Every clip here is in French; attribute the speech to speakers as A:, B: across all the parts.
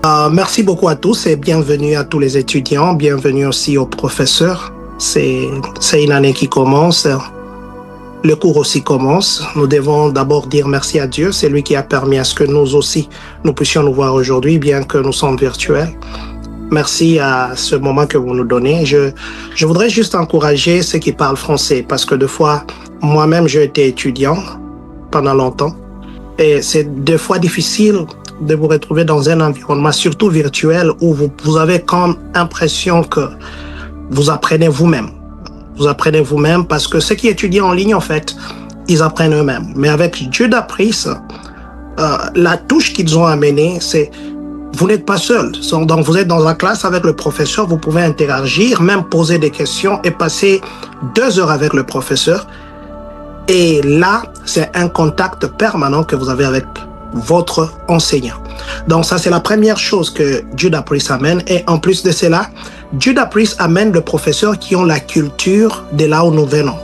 A: Merci beaucoup à tous et bienvenue à tous les étudiants, bienvenue aussi aux professeurs. C'est une année qui commence, le cours aussi commence. Nous devons d'abord dire merci à Dieu, c'est lui qui a permis à ce que nous aussi, nous puissions nous voir aujourd'hui, bien que nous sommes virtuels. Merci à ce moment que vous nous donnez. Je voudrais juste encourager ceux qui parlent français parce que des fois, moi-même, j'ai été étudiant pendant longtemps et c'est des fois difficile de vous retrouver dans un environnement, surtout virtuel, où vous avez comme impression que vous apprenez vous-même. Vous apprenez vous-même parce que ceux qui étudient en ligne, en fait, ils apprennent eux-mêmes. Mais avec Judapris, la touche qu'ils ont amenée, c'est vous n'êtes pas seul. Donc, vous êtes dans la classe avec le professeur, vous pouvez interagir, même poser des questions et passer 2 heures avec le professeur. Et là, c'est un contact permanent que vous avez avec votre enseignant. Donc, ça, c'est la première chose que Judapris amène. Et en plus de cela, Judapris amène des professeurs qui ont la culture de là où nous venons.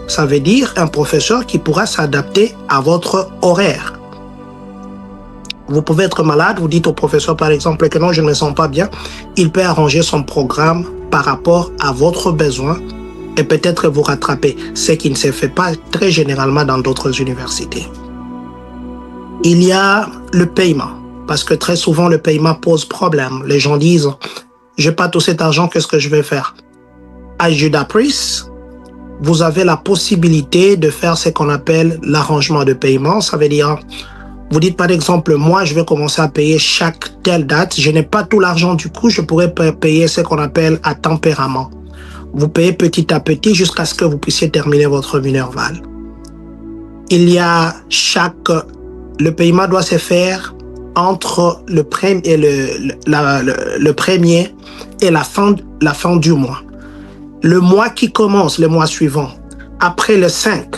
A: Ça veut dire un professeur qui pourra s'adapter à votre horaire. Vous pouvez être malade, vous dites au professeur par exemple que non, je ne me sens pas bien. Il peut arranger son programme par rapport à votre besoin et peut-être vous rattraper, ce qui ne se fait pas très généralement dans d'autres universités. Il y a le paiement, parce que très souvent le paiement pose problème. Les gens disent, je n'ai pas tout cet argent, qu'est-ce que je vais faire? À Judapris, vous avez la possibilité de faire ce qu'on appelle l'arrangement de paiement. Ça veut dire, vous dites par exemple, moi je vais commencer à payer chaque telle date. Je n'ai pas tout l'argent du coup, je pourrais payer ce qu'on appelle à tempérament. Vous payez petit à petit jusqu'à ce que vous puissiez terminer votre Minerval. Il y a le paiement doit se faire entre le premier et la fin du mois. Le mois qui commence, le mois suivant, après le 5,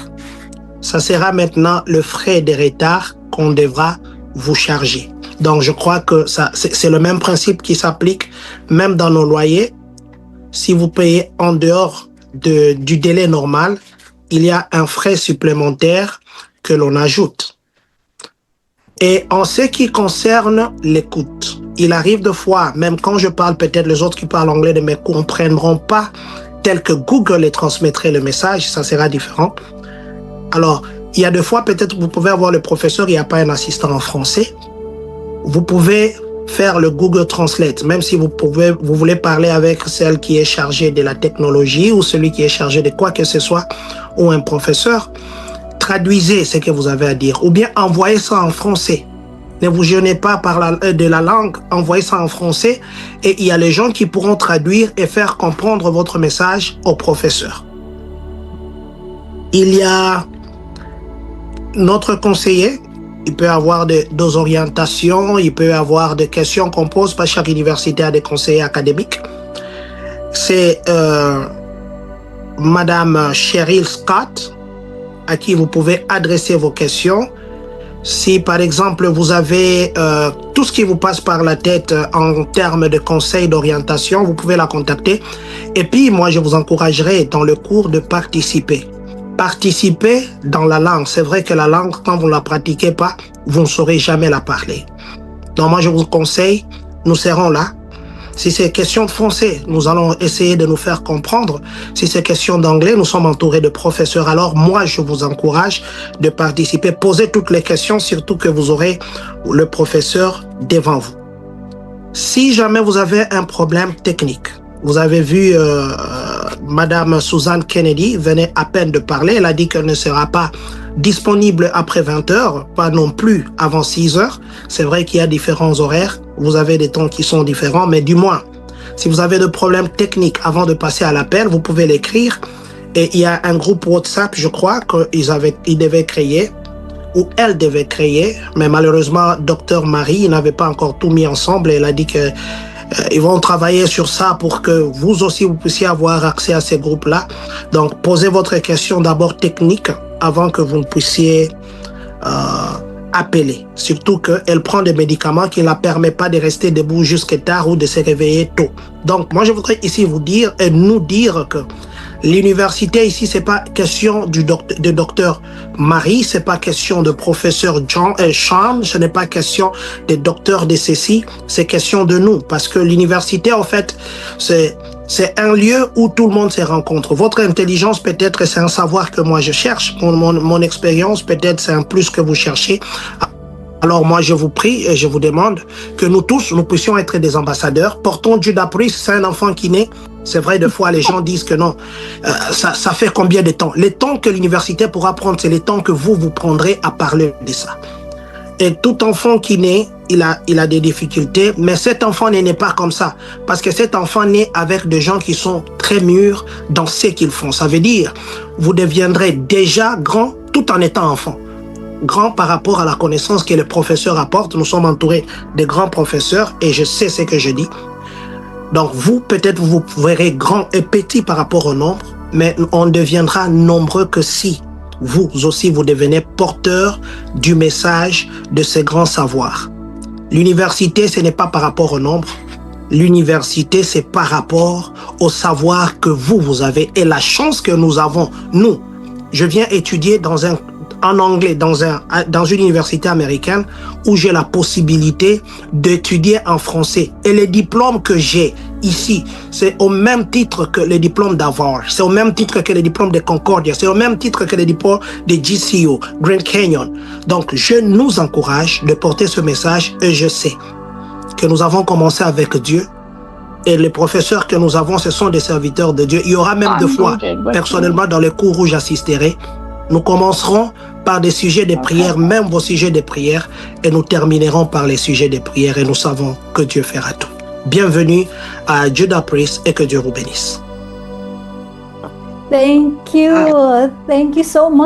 A: ça sera maintenant le frais de retard qu'on devra vous charger. Donc, je crois que c'est le même principe qui s'applique même dans nos loyers. Si vous payez en dehors du délai normal, il y a un frais supplémentaire que l'on ajoute. Et en ce qui concerne l'écoute, il arrive de fois, même quand je parle, peut-être les autres qui parlent anglais ne me comprendront pas tel que Google les transmettrait le message, ça sera différent. Alors, il y a des fois, peut-être vous pouvez avoir le professeur, il n'y a pas un assistant en français. Vous pouvez faire le Google Translate, même si vous voulez parler avec celle qui est chargée de la technologie ou celui qui est chargé de quoi que ce soit, ou un professeur. Traduisez ce que vous avez à dire ou bien envoyez ça en français. Ne vous gênez pas de la langue, envoyez ça en français et il y a les gens qui pourront traduire et faire comprendre votre message au professeur. Il y a notre conseiller, il peut avoir des orientations, il peut avoir des questions qu'on pose, pas chaque université a des conseillers académiques. C'est Madame Cheryl Scott, à qui vous pouvez adresser vos questions. Si par exemple vous avez tout ce qui vous passe par la tête en termes de conseils d'orientation, vous pouvez la contacter. Et puis moi je vous encouragerai dans le cours de participer. Participer dans la langue. C'est vrai que la langue, quand vous ne la pratiquez pas, vous ne saurez jamais la parler. Donc moi je vous conseille, nous serons là. Si c'est question de français, nous allons essayer de nous faire comprendre. Si c'est question d'anglais, nous sommes entourés de professeurs. Alors moi, je vous encourage de participer. Posez toutes les questions, surtout que vous aurez le professeur devant vous. Si jamais vous avez un problème technique, vous avez vu Madame Suzanne Kennedy venait à peine de parler. Elle a dit qu'elle ne sera pas disponible après 20 heures, pas non plus avant 6 heures. C'est vrai qu'il y a différents horaires. Vous avez des temps qui sont différents, mais du moins, si vous avez des problèmes techniques avant de passer à l'appel, vous pouvez l'écrire. Et il y a un groupe WhatsApp, je crois, qu'ils devaient créer, ou elle devait créer, mais malheureusement, Dr Marie n'avait pas encore tout mis ensemble. Elle a dit que ils vont travailler sur ça pour que vous aussi, vous puissiez avoir accès à ces groupes-là. Donc, posez votre question d'abord technique avant que vous ne puissiez appeler. Surtout qu'elle prend des médicaments qui ne la permettent pas de rester debout jusqu'à tard ou de se réveiller tôt. Donc, moi, je voudrais ici vous dire et nous dire que L'université ici, c'est pas question de docteur Marie, c'est pas question de professeur Sean, ce n'est pas question des docteurs de ceci, c'est question de nous. Parce que l'université, en fait, c'est un lieu où tout le monde se rencontre. Votre intelligence, peut-être, c'est un savoir que moi je cherche. Mon expérience, peut-être, c'est un plus que vous cherchez. Alors moi, je vous prie et je vous demande que nous tous, nous puissions être des ambassadeurs. Portons Judas Priest, c'est un enfant qui naît. C'est vrai, des fois, les gens disent que non. Ça fait combien de temps? Le temps que l'université pourra prendre, c'est le temps que vous prendrez à parler de ça. Et tout enfant qui naît, il a des difficultés, mais cet enfant ne naît pas comme ça. Parce que cet enfant naît avec des gens qui sont très mûrs dans ce qu'ils font. Ça veut dire, vous deviendrez déjà grand tout en étant enfant. Grand par rapport à la connaissance que le professeur apporte. Nous sommes entourés de grands professeurs et je sais ce que je dis. Donc vous, peut-être vous verrez grand et petit par rapport au nombre, mais on deviendra nombreux que si vous aussi vous devenez porteur du message de ce grand savoir. L'université, ce n'est pas par rapport au nombre. L'université, c'est par rapport au savoir que vous avez et la chance que nous avons. Nous, je viens étudier en anglais dans une université américaine où j'ai la possibilité d'étudier en français. Et les diplômes que j'ai ici, c'est au même titre que les diplômes d'Harvard, c'est au même titre que les diplômes de Concordia, c'est au même titre que les diplômes de GCU, Grand Canyon. Donc, je nous encourage de porter ce message et je sais que nous avons commencé avec Dieu. Et les professeurs que nous avons, ce sont des serviteurs de Dieu. Il y aura même des fois, personnellement, dans les cours où j'assisterai, nous commencerons par des sujets de prière, même vos sujets de prière, et nous terminerons par les sujets de prière, et nous savons que Dieu fera tout. Bienvenue à Judas Priest et que Dieu vous bénisse.
B: Thank you so much.